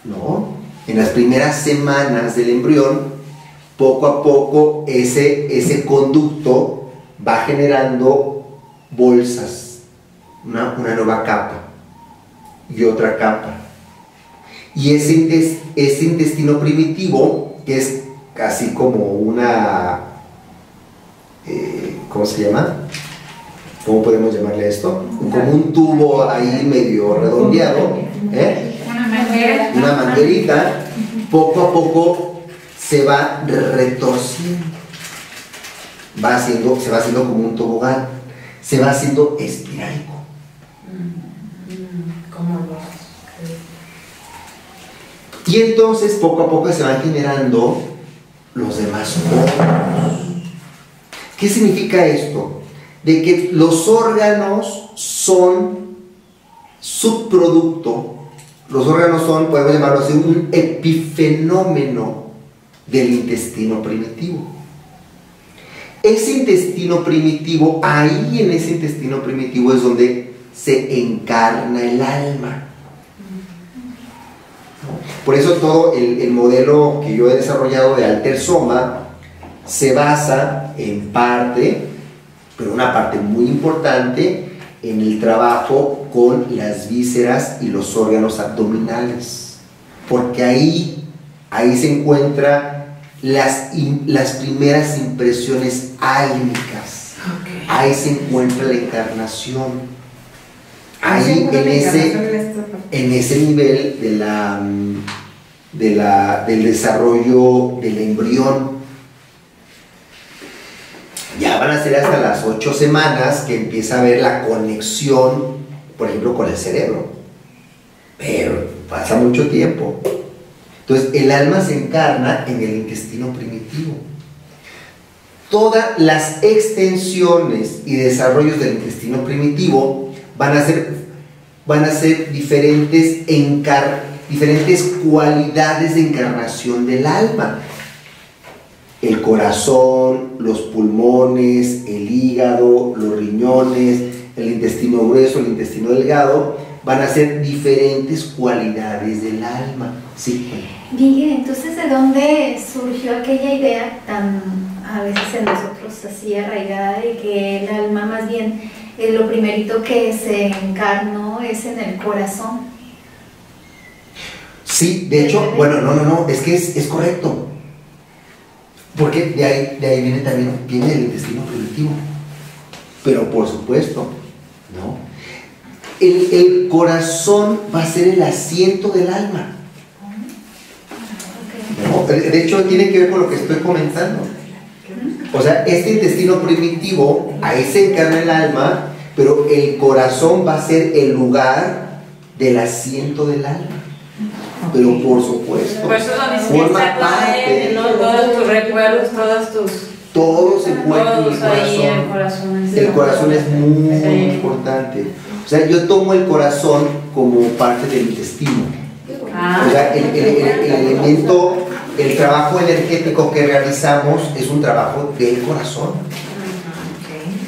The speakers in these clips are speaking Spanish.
¿No? En las primeras semanas del embrión, poco a poco ese conducto va generando bolsas, una nueva capa y otra capa. Y ese intestino primitivo, que es casi como una, ¿cómo se llama? ¿Cómo podemos llamarle esto? Como un tubo ahí medio redondeado, una manguerita, poco a poco se va retorciendo, se va haciendo como un tobogán, se va haciendo espirálico. Y entonces poco a poco se van generando los demás órganos. ¿Qué significa esto? De que los órganos son subproducto. Los órganos son, podemos llamarlo así, un epifenómeno del intestino primitivo. Ese intestino primitivo, ahí en ese intestino primitivo es donde se encarna el alma. Por eso todo el modelo que yo he desarrollado de Altersoma se basa en parte, pero una parte muy importante, en el trabajo con las vísceras y los órganos abdominales, porque ahí se encuentran las primeras impresiones álmicas. Ahí se encuentra la encarnación. Ahí en ese nivel del desarrollo del embrión. Ya van a ser hasta las 8 semanas que empieza a haber la conexión, por ejemplo, con el cerebro. Pero pasa mucho tiempo. Entonces, el alma se encarna en el intestino primitivo. Todas las extensiones y desarrollos del intestino primitivo van a ser diferentes cualidades de encarnación del alma. El corazón, los pulmones, el hígado, los riñones, el intestino grueso, el intestino delgado, van a ser diferentes cualidades del alma. Sí. Miguel, entonces, ¿de dónde surgió aquella idea tan a veces en nosotros así arraigada de que el alma más bien lo primerito que se encarnó es en el corazón? Sí, de hecho, bueno, no, es que es correcto. Porque de ahí viene el intestino primitivo. Pero por supuesto, ¿no? El corazón va a ser el asiento del alma. ¿No? De hecho, tiene que ver con lo que estoy comentando. O sea, este intestino primitivo, ahí se encarna el alma, pero el corazón va a ser el lugar del asiento del alma. Pero por supuesto, por eso forma parte, ¿no? Todos tus recuerdos, todo se encuentra en el corazón. El corazón es muy importante. O sea, yo tomo el corazón como parte del intestino. O sea, el elemento, el trabajo energético que realizamos es un trabajo del corazón.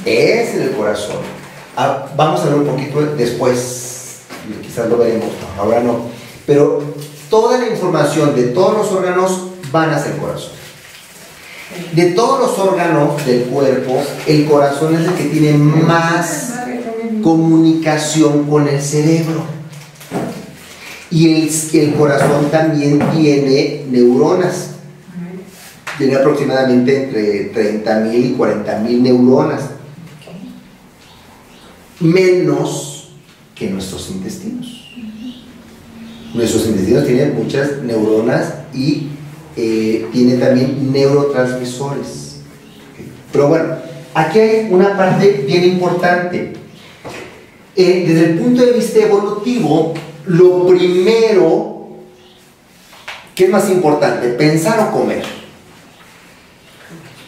Es en el corazón. Vamos a ver un poquito después, quizás lo veremos, ahora no. Pero toda la información de todos los órganos van hacia el corazón. De todos los órganos del cuerpo, el corazón es el que tiene más comunicación con el cerebro. Y el corazón también tiene neuronas. Tiene aproximadamente entre 30.000 y 40.000 neuronas. Menos que nuestros intestinos. Nuestros intestinos tienen muchas neuronas y tiene también neurotransmisores. Pero bueno, aquí hay una parte bien importante. Desde el punto de vista evolutivo, lo primero, ¿qué es más importante? ¿Pensar o comer?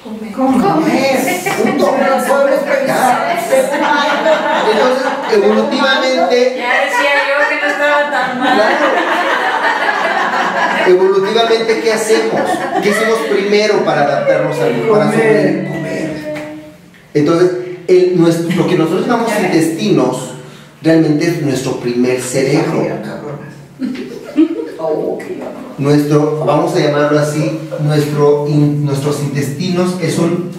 Comer. Punto. No podemos pensar. Entonces, evolutivamente. Ya decía yo que no estaba tan mal. Claro. Evolutivamente, ¿qué hacemos? ¿Qué hacemos primero para adaptarnos al para sobrevivir? Comer. Entonces, lo que nosotros llamamos intestinos realmente es nuestro primer cerebro. Nuestro, vamos a llamarlo así, nuestros intestinos es un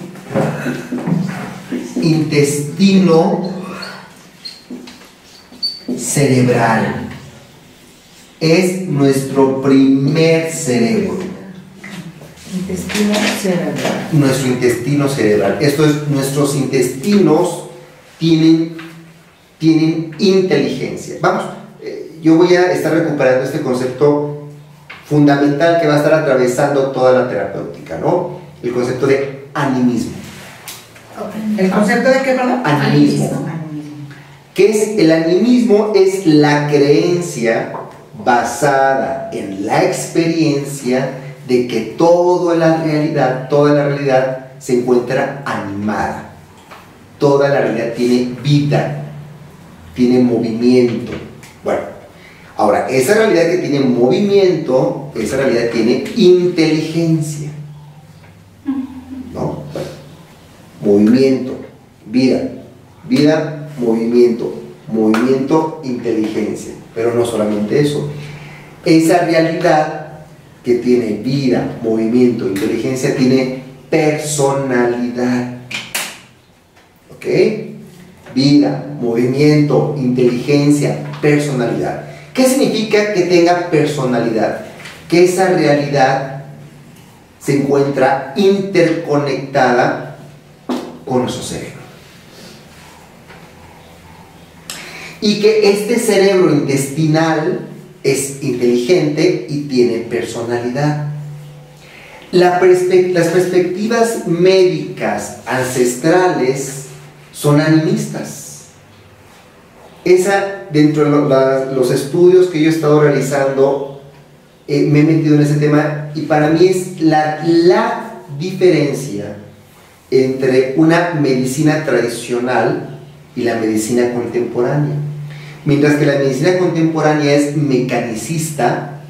intestino cerebral. Es nuestro primer cerebro. Intestino cerebral. Nuestro intestino cerebral. Esto es, nuestros intestinos tienen inteligencia. Vamos, yo voy a estar recuperando este concepto fundamental que va a estar atravesando toda la terapéutica, ¿no? El concepto de animismo. ¿El concepto de qué, perdón? Animismo. ¿Qué es el animismo? Es la creencia basada en la experiencia de que toda la realidad se encuentra animada. Toda la realidad tiene vida, tiene movimiento. Bueno, ahora, esa realidad que tiene movimiento, esa realidad tiene inteligencia. ¿No? Bueno, movimiento, vida, movimiento, inteligencia. Pero no solamente eso. Esa realidad que tiene vida, movimiento, inteligencia, tiene personalidad. ¿Ok? Vida, movimiento, inteligencia, personalidad. ¿Qué significa que tenga personalidad? Que esa realidad se encuentra interconectada con nuestro cerebro. Y que este cerebro intestinal es inteligente y tiene personalidad. Las perspectivas médicas ancestrales son animistas. Dentro de los estudios que yo he estado realizando, me he metido en ese tema, y para mí es la diferencia entre una medicina tradicional y la medicina contemporánea. Mientras que la medicina contemporánea es mecanicista,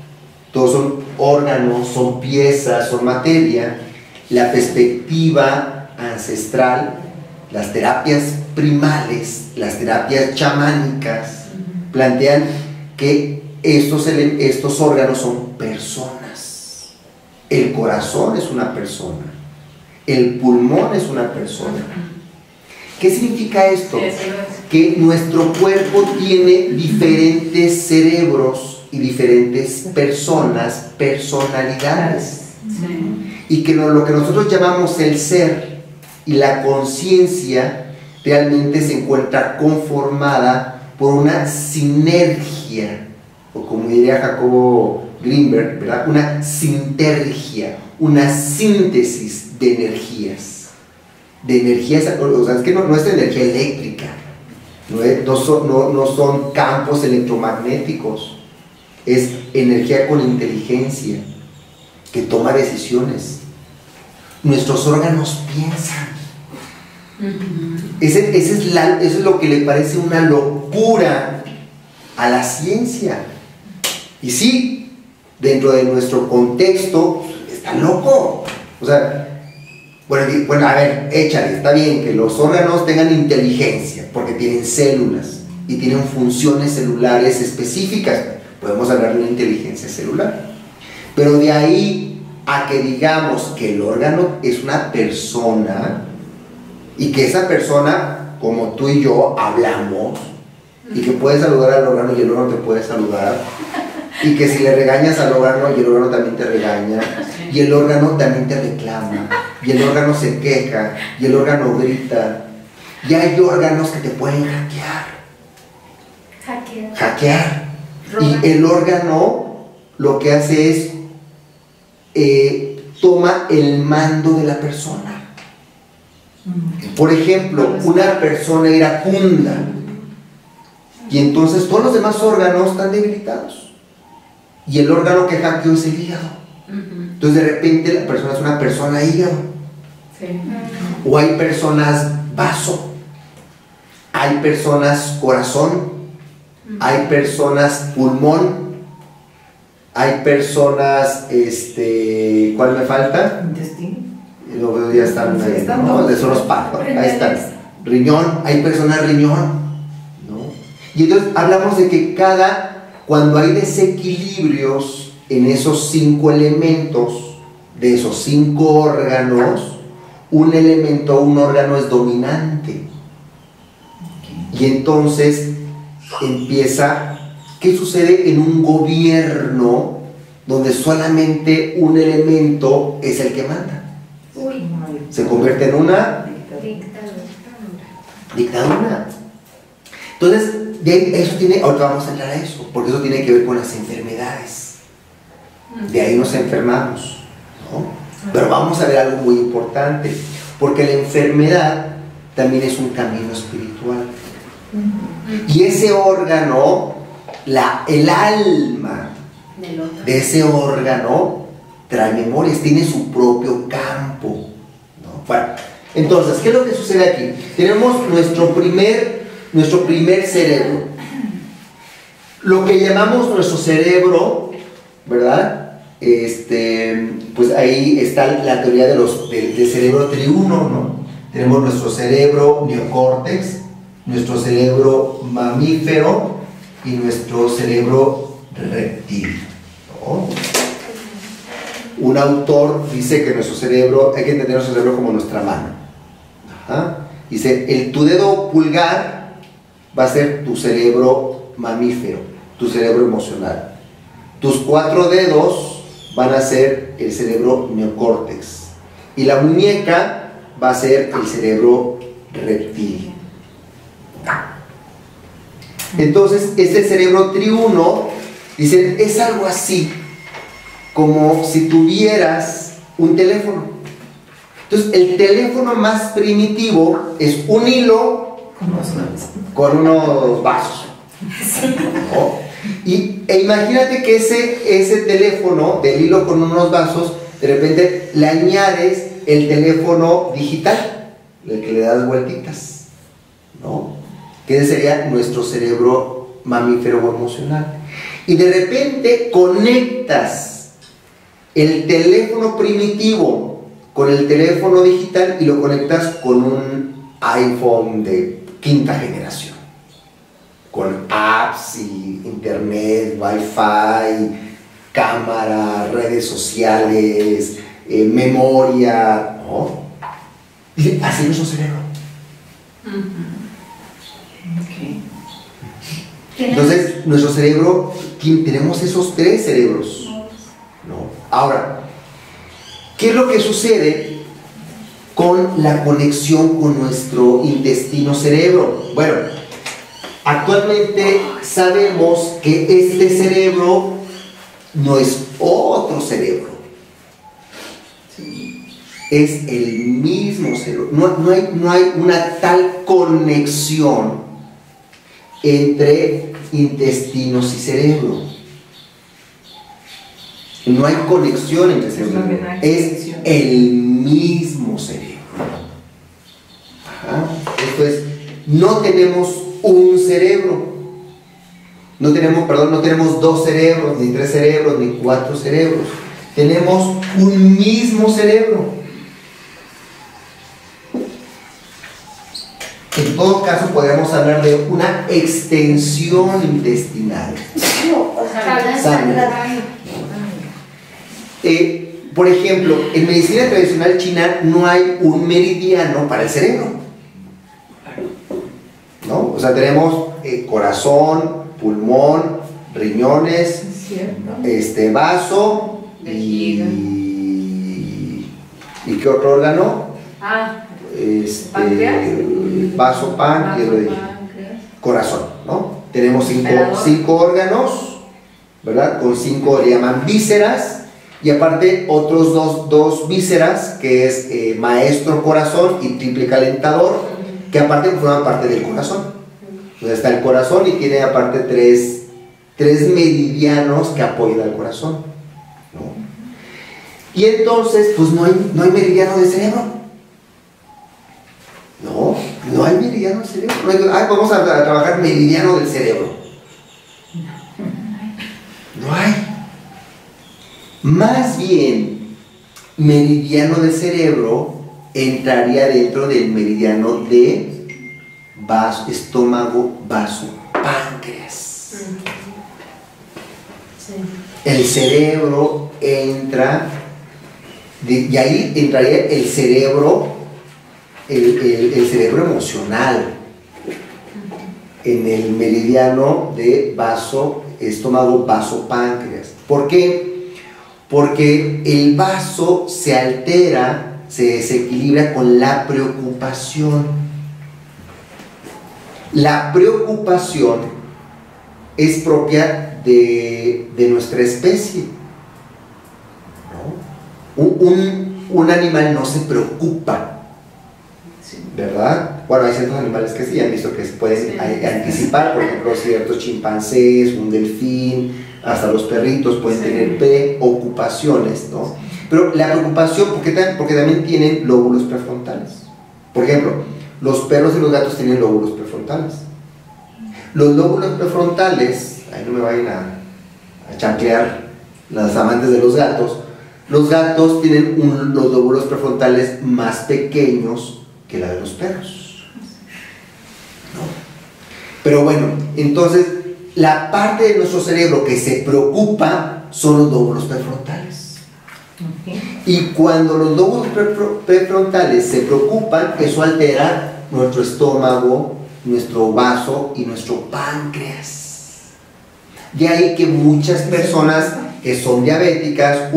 todos son órganos, son piezas, son materia, la perspectiva ancestral, las terapias primales, las terapias chamánicas, plantean que estos órganos son personas. El corazón es una persona, el pulmón es una persona. ¿Qué significa esto? Que nuestro cuerpo tiene diferentes cerebros y diferentes personalidades. Y que lo que nosotros llamamos el ser y la conciencia realmente se encuentra conformada por una sinergia, o como diría Jacobo Greenberg, ¿verdad? Una sintergia, una síntesis de energías. O sea, es que no es energía eléctrica, no son campos electromagnéticos, es energía con inteligencia que toma decisiones. Nuestros órganos piensan. Eso es lo que le parece una locura a la ciencia. Y sí, dentro de nuestro contexto, está loco. O sea, bueno, a ver, échale, está bien que los órganos tengan inteligencia, porque tienen células y tienen funciones celulares específicas. Podemos hablar de una inteligencia celular. Pero de ahí a que digamos que el órgano es una persona, y que esa persona, como tú y yo, hablamos, y que puedes saludar al órgano y el órgano te puede saludar, y que si le regañas al órgano y el órgano también te regaña, y el órgano también te reclama, y el órgano se queja, y el órgano grita, y hay órganos que te pueden hackear. Y el órgano lo que hace es toma el mando de la persona. Por ejemplo, una persona iracunda, y entonces todos los demás órganos están debilitados, y el órgano que hackeó es el hígado. Entonces de repente la persona es una persona hígado. O hay personas vaso, hay personas corazón, hay personas pulmón, hay personas, ¿cuál me falta? Intestino. No, ya están ahí, ¿no? Son los párpados, ahí están. Riñón, hay personas riñón, ¿no? Y entonces hablamos de que cuando hay desequilibrios en esos 5 elementos, de esos 5 órganos, un órgano es dominante. Y entonces ¿qué sucede en un gobierno donde solamente un elemento es el que manda? Se convierte en una dictadura. Entonces, ahorita vamos a entrar a eso, porque eso tiene que ver con las enfermedades. De ahí nos enfermamos, ¿no? Pero vamos a ver algo muy importante, porque la enfermedad también es un camino espiritual. Y ese órgano, el alma de ese órgano trae memorias, tiene su propio campo, ¿no? Bueno, entonces, ¿qué es lo que sucede aquí? Tenemos nuestro primer cerebro, lo que llamamos nuestro cerebro, ¿verdad? Pues ahí está la teoría del cerebro triuno, ¿no? Tenemos nuestro cerebro neocórtex, nuestro cerebro mamífero y nuestro cerebro reptil, ¿no? Un autor dice que nuestro cerebro, hay que entender nuestro cerebro como nuestra mano. Ajá. Dice, tu dedo pulgar va a ser tu cerebro mamífero, tu cerebro emocional. Tus 4 dedos van a ser el cerebro neocórtex. Y la muñeca va a ser el cerebro reptil. Entonces, este cerebro triuno, dicen, es algo así como si tuvieras un teléfono. Entonces, el teléfono más primitivo es un hilo con unos vasos, ¿no? E imagínate que ese teléfono del hilo con unos vasos, de repente le añades el teléfono digital, el que le das vueltitas, ¿no? Que ese sería nuestro cerebro mamífero o emocional. Y de repente conectas el teléfono primitivo con el teléfono digital y lo conectas con un iPhone de 5ª generación, con apps y internet, wifi, cámara, redes sociales, memoria, ¿no? Dice, así es nuestro cerebro. Entonces, nuestro cerebro, tenemos esos 3 cerebros, ¿no? Ahora, ¿qué es lo que sucede con la conexión con nuestro intestino cerebro? Bueno, actualmente sabemos que este cerebro no es otro cerebro, es el mismo cerebro. No hay una tal conexión entre intestinos y cerebro. No hay conexión entre cerebro, es el mismo cerebro. Ajá. Esto es, no tenemos un cerebro, no tenemos 2 cerebros, ni 3 cerebros, ni 4 cerebros. Tenemos un mismo cerebro. En todo caso, podemos hablar de una extensión intestinal. Por ejemplo, en medicina tradicional china no hay un meridiano para el cerebro, ¿no? O sea, tenemos corazón, pulmón, riñones, vaso y ¿qué otro órgano? Vaso, páncreas, corazón, ¿no? Tenemos 5 órganos, ¿verdad? Con 5 le llaman vísceras. Y aparte otros dos vísceras, que es maestro corazón y triple calentador, que aparte forman parte del corazón. Entonces está el corazón y tiene aparte tres meridianos que apoyan al corazón, ¿no? Y entonces, pues no hay meridiano de cerebro. No hay meridiano del cerebro. Vamos a trabajar meridiano del cerebro. No hay. Más bien, meridiano del cerebro entraría dentro del meridiano de estómago, vaso páncreas. Sí. El cerebro entra, y ahí entraría el cerebro, el cerebro emocional, en el meridiano de vaso, estómago, vaso, páncreas. ¿Por qué? Porque el vaso se altera, se desequilibra con la preocupación. La preocupación es propia de nuestra especie, ¿no? Un animal no se preocupa, ¿verdad? Bueno, hay ciertos animales que sí han visto que se pueden anticipar, por ejemplo, ciertos chimpancés, un delfín, hasta los perritos pueden tener preocupaciones, ¿no? Pero la preocupación, porque también tienen lóbulos prefrontales. Por ejemplo, los perros y los gatos tienen lóbulos prefrontales. Los lóbulos prefrontales, ahí no me vayan a chanclear las amantes de los gatos tienen los lóbulos prefrontales más pequeños que la de los perros, ¿no? Pero bueno, entonces la parte de nuestro cerebro que se preocupa son los lóbulos prefrontales. Y cuando los lóbulos prefrontales se preocupan, eso altera nuestro estómago, nuestro vaso y nuestro páncreas. De ahí que muchas personas que son diabéticas,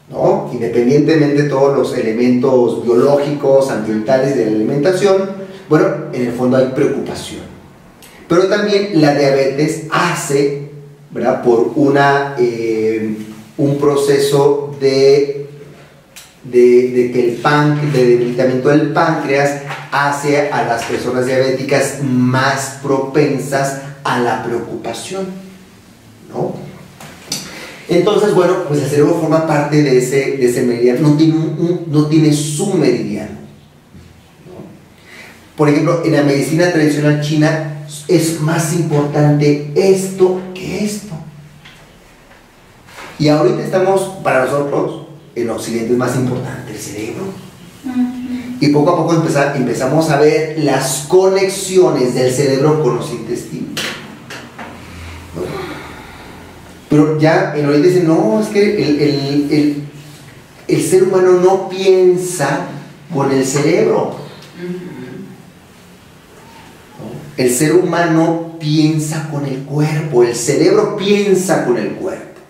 ¿no? Independientemente de todos los elementos biológicos, ambientales de la alimentación, bueno, en el fondo hay preocupación. Pero también la diabetes hace, ¿verdad?, por un proceso de que de debilitamiento del páncreas hace a las personas diabéticas más propensas a la preocupación, ¿no? Entonces, bueno, pues el cerebro forma parte de ese meridiano, no tiene su meridiano, ¿no? Por ejemplo, en la medicina tradicional china es más importante esto que esto. Y ahorita estamos, para nosotros, en Occidente es más importante el cerebro. Y poco a poco empezamos a ver las conexiones del cerebro con los intestinos, ¿no? Pero ya en ahorita dicen, no, es que el ser humano no piensa con el cerebro, ¿no? El ser humano piensa con el cuerpo, el cerebro piensa con el cuerpo.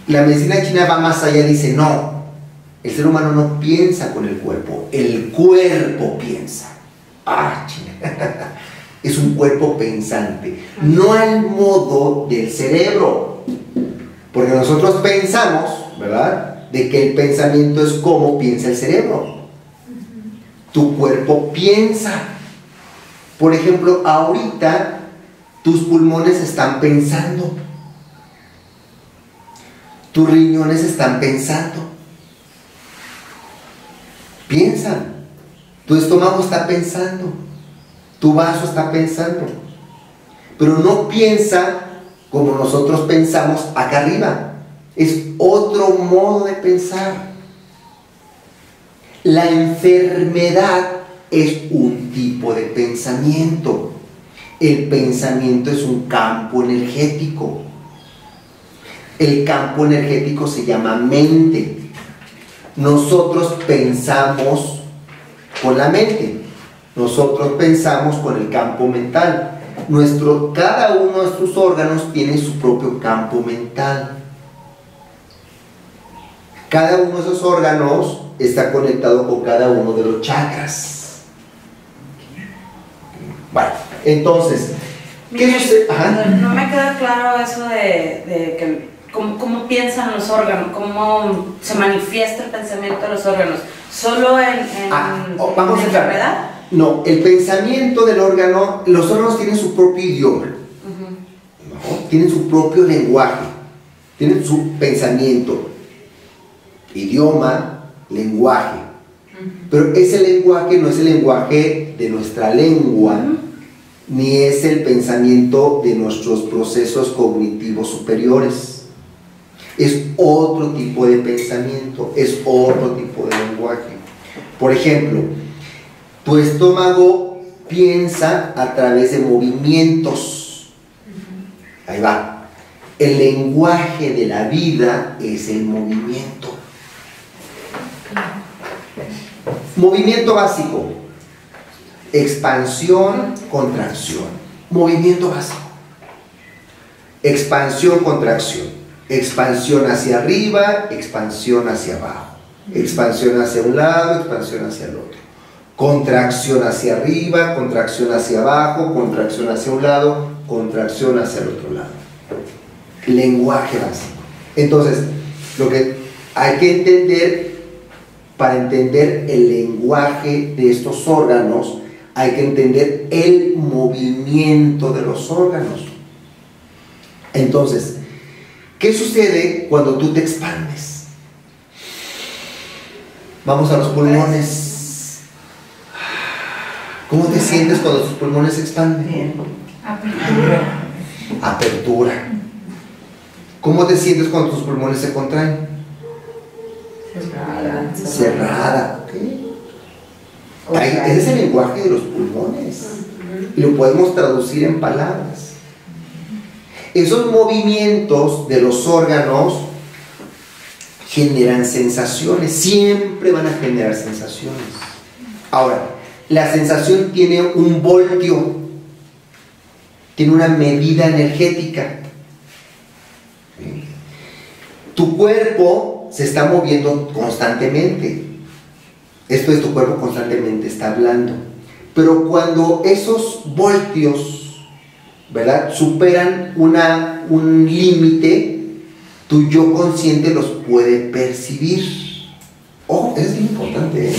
La medicina china va más allá, dice, no, el ser humano no piensa con el cuerpo piensa. Ah, China. Es un cuerpo pensante, no al modo del cerebro, porque nosotros pensamos, ¿verdad?, de que el pensamiento es como piensa el cerebro. Tu cuerpo piensa. Por ejemplo, ahorita tus pulmones están pensando, tus riñones están pensando, piensan, tu estómago está pensando, tu vaso está pensando, pero no piensa como nosotros pensamos acá arriba. Es otro modo de pensar. La enfermedad es un tipo de pensamiento. El pensamiento es un campo energético. El campo energético se llama mente. Nosotros pensamos con la mente. Nosotros pensamos con el campo mental. Cada uno de nuestros órganos tiene su propio campo mental. Cada uno de esos órganos está conectado con cada uno de los chakras. Bueno, entonces, ¿qué sucede? No me queda claro eso de que cómo piensan los órganos, cómo se manifiesta el pensamiento de los órganos. ¿Solo en vamos a enfermedad? No, el pensamiento del órgano, los órganos tienen su propio idioma, ¿no? Tienen su propio lenguaje, tienen su pensamiento, idioma, lenguaje. Pero ese lenguaje no es el lenguaje de nuestra lengua, ni es el pensamiento de nuestros procesos cognitivos superiores. Es otro tipo de pensamiento, es otro tipo de lenguaje. Por ejemplo, tu estómago piensa a través de movimientos. Ahí va. El lenguaje de la vida es el movimiento. Movimiento básico. Expansión, contracción. Movimiento básico. Expansión, contracción. Expansión hacia arriba, expansión hacia abajo. Expansión hacia un lado, expansión hacia el otro. Contracción hacia arriba, contracción hacia abajo, contracción hacia un lado, contracción hacia el otro lado. Lenguaje básico. Entonces, lo que hay que entender, para entender el lenguaje de estos órganos, hay que entender el movimiento de los órganos. Entonces, ¿qué sucede cuando tú te expandes? Vamos a los pulmones. ¿Cómo te sientes cuando tus pulmones se expanden? Bien. Apertura. Apertura. ¿Cómo te sientes cuando tus pulmones se contraen? Cerrada. ¿Ok? Ese es el lenguaje de los pulmones. Y lo podemos traducir en palabras. Esos movimientos de los órganos generan sensaciones. Siempre van a generar sensaciones. Ahora, la sensación tiene un voltio, tiene una medida energética. ¿Sí? Tu cuerpo se está moviendo constantemente. Esto es, tu cuerpo constantemente está hablando. Pero cuando esos voltios, ¿verdad?, superan un límite, tu yo consciente los puede percibir. Ojo, eso es importante, ¿eh?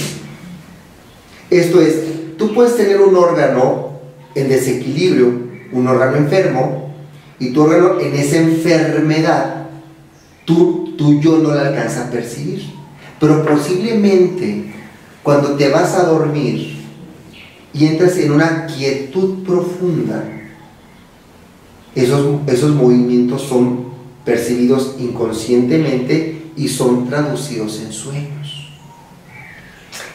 Esto es, tú puedes tener un órgano en desequilibrio, un órgano enfermo, y tu órgano en esa enfermedad, tu yo no la alcanza a percibir. Pero posiblemente, cuando te vas a dormir y entras en una quietud profunda, esos movimientos son percibidos inconscientemente y son traducidos en sueños.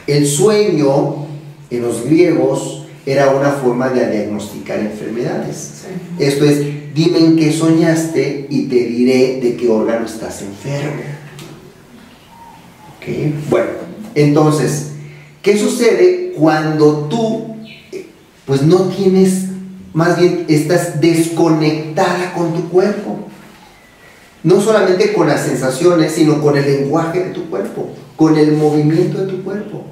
El sueño, en los griegos, era una forma de diagnosticar enfermedades. Sí. Esto es, dime en qué soñaste y te diré de qué órgano estás enfermo. ¿Okay? Bueno, entonces, ¿qué sucede cuando tú, pues no tienes, más bien estás desconectada con tu cuerpo? No solamente con las sensaciones, sino con el lenguaje de tu cuerpo, con el movimiento de tu cuerpo.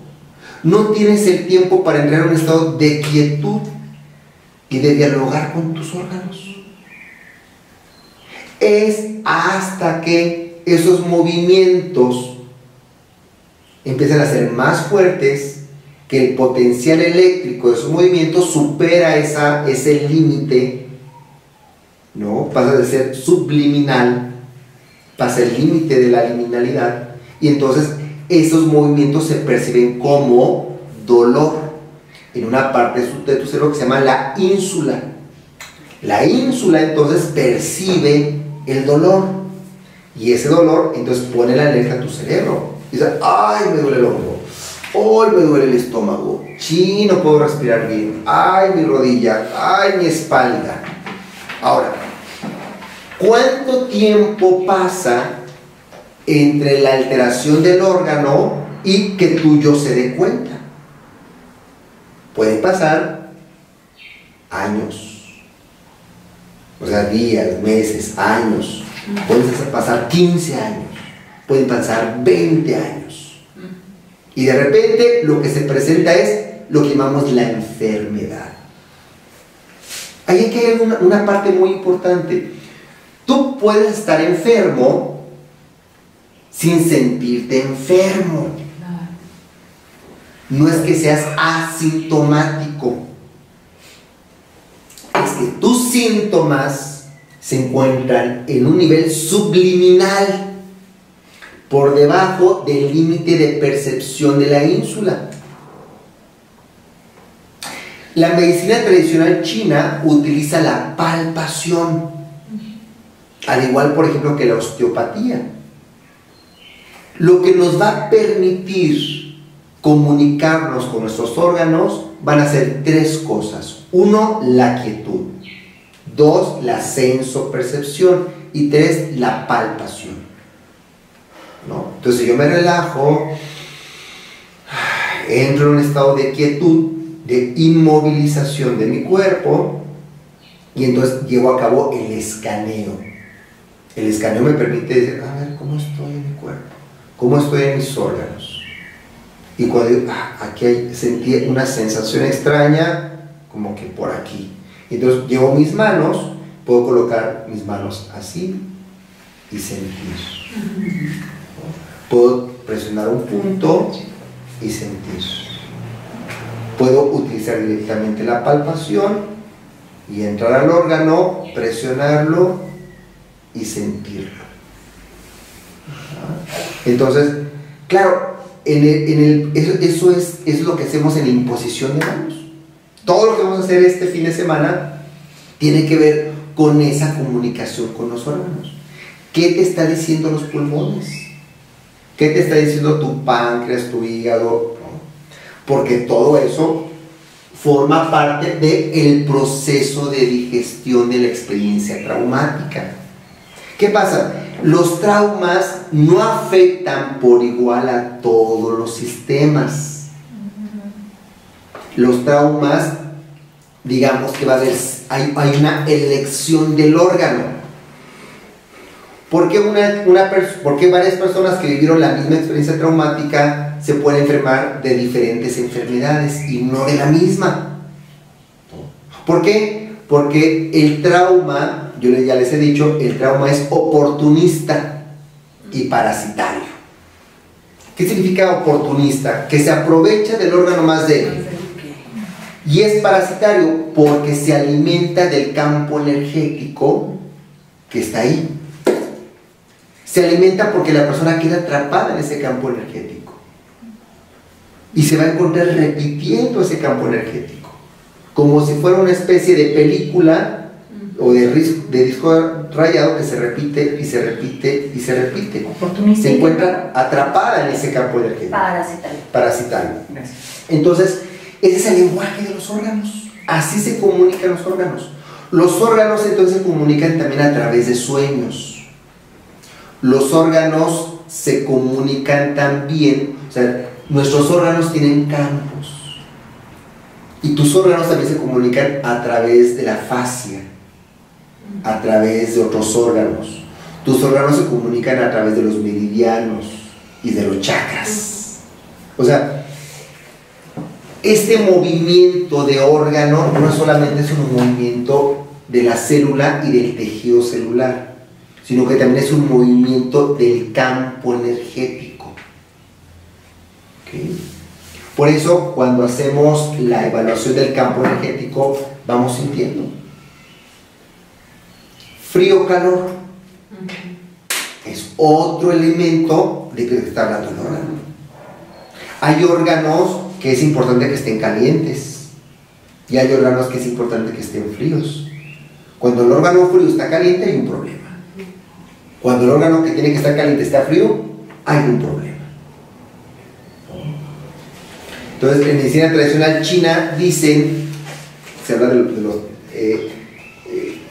No tienes el tiempo para entrar en un estado de quietud y de dialogar con tus órganos. Es hasta que esos movimientos empiezan a ser más fuertes, que el potencial eléctrico de esos movimientos supera ese límite, ¿no? Pasa de ser subliminal, pasa el límite de la liminalidad, y entonces esos movimientos se perciben como dolor en una parte de tu cerebro que se llama la ínsula. La ínsula entonces percibe el dolor, y ese dolor entonces pone la alerta a tu cerebro. Dice, ay, me duele el hombro, hoy me duele el estómago, sí, no puedo respirar bien, ay, mi rodilla, ay, mi espalda. Ahora, ¿cuánto tiempo pasa entre la alteración del órgano y que tu yo se dé cuenta? Pueden pasar años, o sea, días, meses, años. Pueden pasar 15 años, pueden pasar 20 años. Y de repente lo que se presenta es lo que llamamos la enfermedad. Ahí hay una parte muy importante. Tú puedes estar enfermo sin sentirte enfermo. No es que seas asintomático. Es que tus síntomas se encuentran en un nivel subliminal, por debajo del límite de percepción de la ínsula. La medicina tradicional china utiliza la palpación, al igual, por ejemplo, que la osteopatía. Lo que nos va a permitir comunicarnos con nuestros órganos van a ser 3 cosas. 1, la quietud. 2, la sensopercepción. Y 3, la palpación, ¿no? Entonces, si yo me relajo, entro en un estado de quietud, de inmovilización de mi cuerpo, y entonces llevo a cabo el escaneo. El escaneo me permite decir, a ver, ¿cómo estoy en mi cuerpo? ¿Cómo estoy en mis órganos? Y cuando digo, aquí sentí una sensación extraña, como que por aquí. Entonces llevo mis manos, puedo colocar mis manos así y sentir. Puedo presionar un punto y sentir. Puedo utilizar directamente la palpación y entrar al órgano, presionarlo y sentirlo. Entonces, claro, eso es lo que hacemos en la imposición de manos. Todo lo que vamos a hacer este fin de semana tiene que ver con esa comunicación con los órganos. ¿Qué te está diciendo los pulmones? ¿Qué te está diciendo tu páncreas, tu hígado? Porque todo eso forma parte del proceso de digestión de la experiencia traumática. ¿Qué pasa? Los traumas no afectan por igual a todos los sistemas. Los traumas, digamos que hay una elección del órgano. ¿Por qué varias personas que vivieron la misma experiencia traumática se pueden enfermar de diferentes enfermedades y no de la misma? ¿Por qué? Porque el trauma, yo ya les he dicho, el trauma es oportunista y parasitario. ¿Qué significa oportunista? Que se aprovecha del órgano más débil. Y es parasitario porque se alimenta del campo energético que está ahí. Se alimenta porque la persona queda atrapada en ese campo energético. Y se va a encontrar repitiendo ese campo energético. Como si fuera una especie de película o de disco rayado que se repite y se repite y se repite. Se encuentra atrapada en ese campo energético. Parasitario. Entonces, ese es el lenguaje de los órganos. Así se comunican los órganos. Los órganos entonces se comunican también a través de sueños. Los órganos se comunican también, o sea, nuestros órganos tienen campos. Y tus órganos también se comunican a través de la fascia, a través de otros órganos. Tus órganos se comunican a través de los meridianos y de los chakras. O sea, este movimiento de órgano no solamente es un movimiento de la célula y del tejido celular, sino que también es un movimiento del campo energético. ¿Okay? Por eso, cuando hacemos la evaluación del campo energético, vamos sintiendo frío, calor. Es otro elemento de que está hablando el órgano. Hay órganos que es importante que estén calientes y hay órganos que es importante que estén fríos. Cuando el órgano frío está caliente, hay un problema. Cuando el órgano que tiene que estar caliente está frío, hay un problema. Entonces, en medicina tradicional china dicen, se habla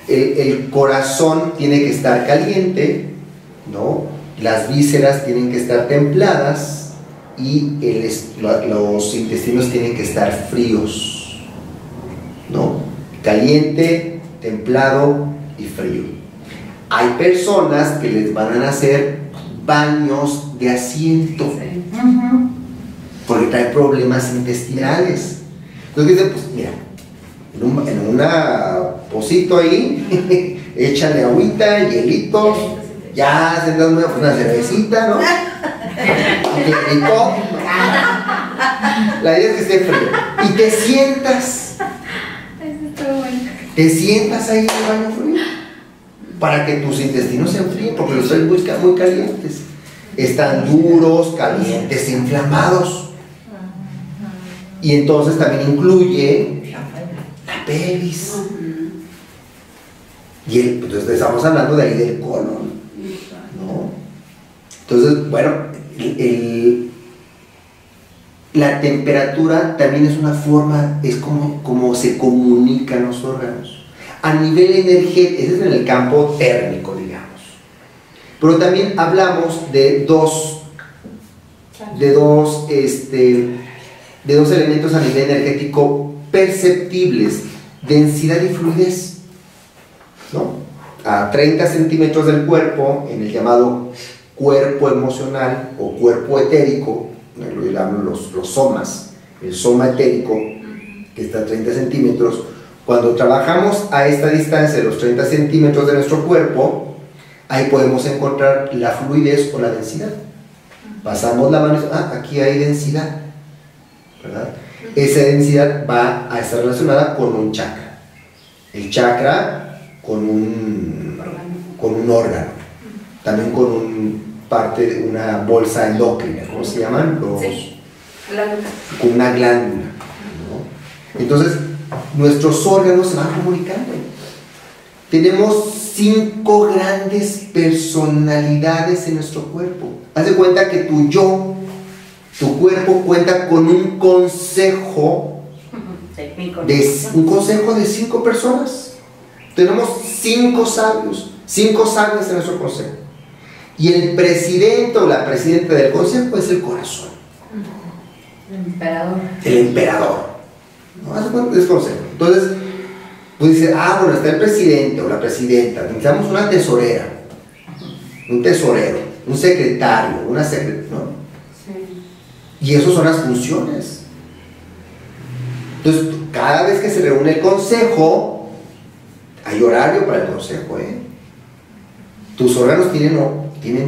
el corazón tiene que estar caliente, ¿no? Las vísceras tienen que estar templadas y los intestinos tienen que estar fríos, ¿no? Caliente, templado y frío. Hay personas que les van a hacer baños de asiento porque traen problemas intestinales. Entonces dicen, pues mira, en un pocito ahí, échale agüita, hielitos, ya se dan una cervecita, ¿no? Hielito. La idea es que esté frío. Y te sientas. Te sientas ahí en el baño frío para que tus intestinos se enfríen, porque los traes muy calientes. Están duros, calientes, inflamados. Y entonces también incluye la pelvis. Y entonces estamos hablando de ahí del colon, ¿no? Entonces, bueno, la temperatura también es una forma, es como se comunican los órganos. A nivel energético, ese es en el campo térmico, digamos. Pero también hablamos de dos elementos a nivel energético perceptibles: densidad y fluidez, ¿no? A 30 centímetros del cuerpo, en el llamado cuerpo emocional o cuerpo etérico, lo llaman los somas, el soma etérico, que está a 30 centímetros. Cuando trabajamos a esta distancia de los 30 centímetros de nuestro cuerpo, ahí podemos encontrar la fluidez o la densidad. Pasamos la mano y aquí hay densidad, ¿verdad? Esa densidad va a estar relacionada con un chakra. El chakra con un órgano, también con parte de una bolsa endocrina, ¿cómo se llaman? Con una glándula, ¿no? Entonces, nuestros órganos se van comunicando. Tenemos 5 grandes personalidades en nuestro cuerpo. Haz de cuenta que tu cuerpo cuenta con un consejo de 5 personas. Tenemos 5 sabios, 5 sabias en nuestro consejo. Y el presidente o la presidenta del consejo es el corazón. El emperador. ¿No? Es consejo. Entonces, pues dice, bueno, está el presidente o la presidenta. Necesitamos una tesorera, un tesorero, un secretario, una secretaria, ¿no? Sí. Y esas son las funciones. Entonces, cada vez que se reúne el consejo, hay horario para el consejo, ¿eh? Tus órganos tienen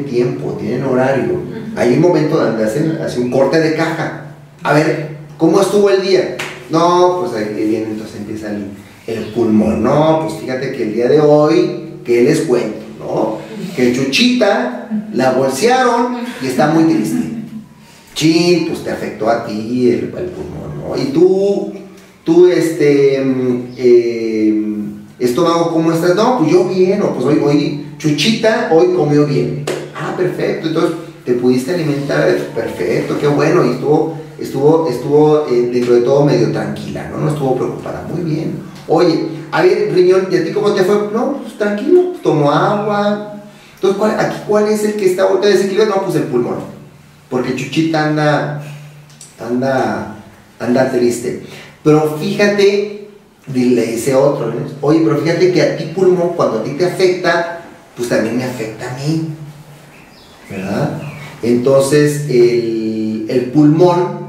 tiempo, tienen horario. Hay un momento donde hacen un corte de caja. A ver, ¿cómo estuvo el día? No, pues ahí viene, entonces empieza el pulmón. No, pues fíjate que el día de hoy, ¿qué les cuento? ¿No? Que Chuchita la bolsearon y está muy triste. Chin, pues te afectó a ti el pulmón, ¿no? Y tú estómago, ¿cómo estás? No, pues yo bien, o pues hoy Chuchita hoy comió bien. Perfecto, entonces te pudiste alimentar, perfecto, qué bueno, y estuvo dentro de todo medio tranquila, ¿no? No estuvo preocupada, muy bien. Oye, a ver, riñón, ¿y a ti cómo te fue? No, pues tranquilo, tomó agua. Entonces, ¿cuál es el que está ahorita desequilibrado? No, pues el pulmón, porque Chuchita anda triste. Pero fíjate, le dice otro, ¿no? Oye, pero fíjate que a ti pulmón, cuando a ti te afecta, pues también me afecta a mí, ¿verdad? Entonces el pulmón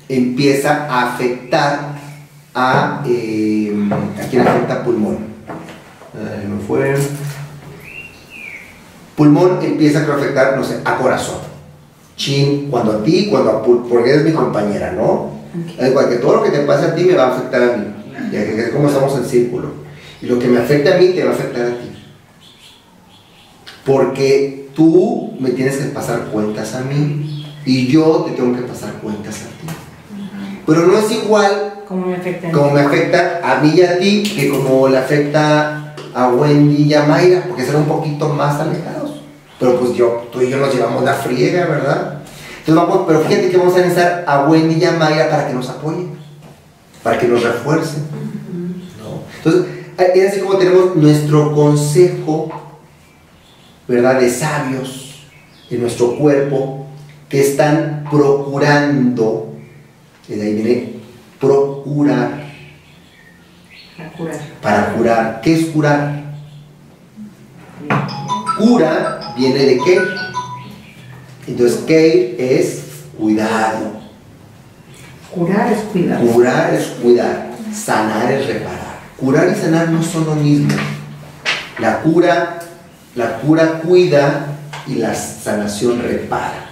empieza a afectar ¿a quién afecta pulmón? No fue. Pulmón empieza a afectar, no sé, a corazón. Chin, porque eres mi compañera, ¿no? Okay. Que todo lo que te pase a ti me va a afectar a mí. Ya que es como estamos en círculo. Y lo que me afecta a mí te va a afectar a ti. Porque tú me tienes que pasar cuentas a mí y yo te tengo que pasar cuentas a ti. Pero no es igual como me afecta a mí y a ti que como le afecta a Wendy y a Mayra, porque serán un poquito más alejados. Pero pues tú y yo nos llevamos la friega, ¿verdad? Entonces pero fíjate que vamos a necesitar a Wendy y a Mayra para que nos apoyen, para que nos refuercen, ¿no? Entonces, es así como tenemos nuestro consejo, ¿verdad?, de sabios en nuestro cuerpo que están procurando, de ahí viene procurar, para curar. ¿Qué es curar? Cura viene de qué. Entonces, care es cuidado. Curar es cuidar. Curar es cuidar. Sanar es reparar. Curar y sanar no son lo mismo. La cura cuida y la sanación repara.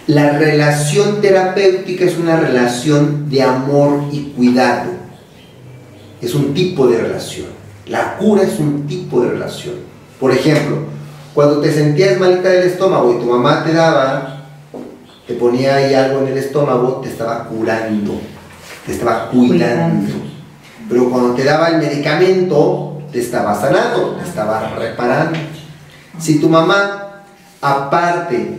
La relación terapéutica es una relación de amor y cuidado. Es un tipo de relación. La cura es un tipo de relación. Por ejemplo, cuando te sentías malita del estómago y tu mamá te ponía ahí algo en el estómago, te estaba curando, te estaba cuidando. Pero cuando te daba el medicamento, te estaba sanando, te estaba reparando. Si tu mamá, aparte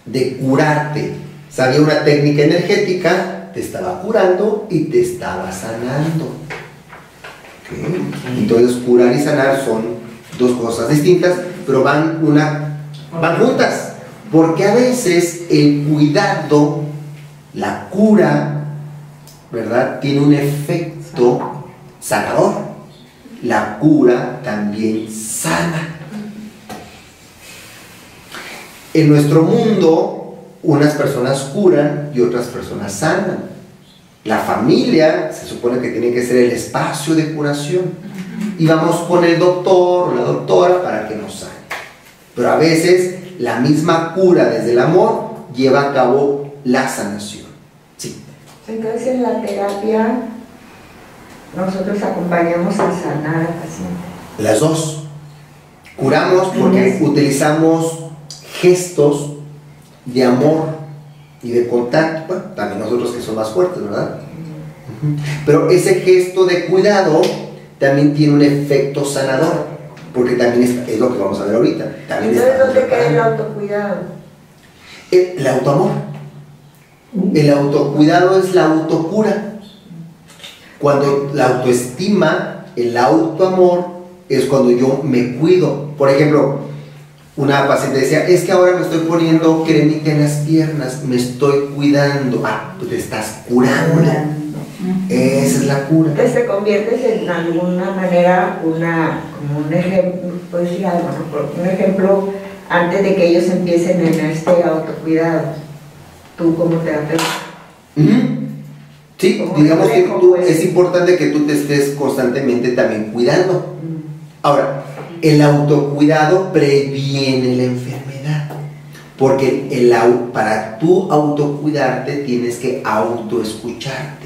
de curarte, Sabía una técnica energética, te estaba curando y te estaba sanando. ¿Ok? Entonces, curar y sanar son dos cosas distintas, pero van juntas. Porque a veces el cuidado, la cura, ¿verdad?, tiene un efecto sanador. La cura también sana. En nuestro mundo, unas personas curan y otras personas sanan. La familia se supone que tiene que ser el espacio de curación. Y vamos con el doctor o la doctora para que nos sane. Pero a veces la misma cura desde el amor lleva a cabo la sanación. Sí. Entonces en la terapia nosotros acompañamos a sanar al paciente. Las dos. Curamos porque utilizamos gestos de amor y de contacto. Bueno, también nosotros que somos más fuertes, ¿verdad? Pero ese gesto de cuidado también tiene un efecto sanador, porque también es lo que vamos a ver ahorita. También entonces, ¿dónde queda el autocuidado? El autoamor. El autocuidado es la autocura. Cuando la autoestima, el autoamor, es cuando yo me cuido. Por ejemplo, una paciente decía, es que ahora me estoy poniendo cremita en las piernas, me estoy cuidando. Ah, pues te estás curando. Esa es la cura. Entonces te conviertes en alguna manera como un ejemplo, pues sí, algo, ¿no? Un ejemplo antes de que ellos empiecen en este autocuidado. Tú como terapeuta. Sí, digamos que es importante que tú te estés constantemente también cuidando. Ahora, el autocuidado previene la enfermedad, porque para tú autocuidarte tienes que autoescuchar.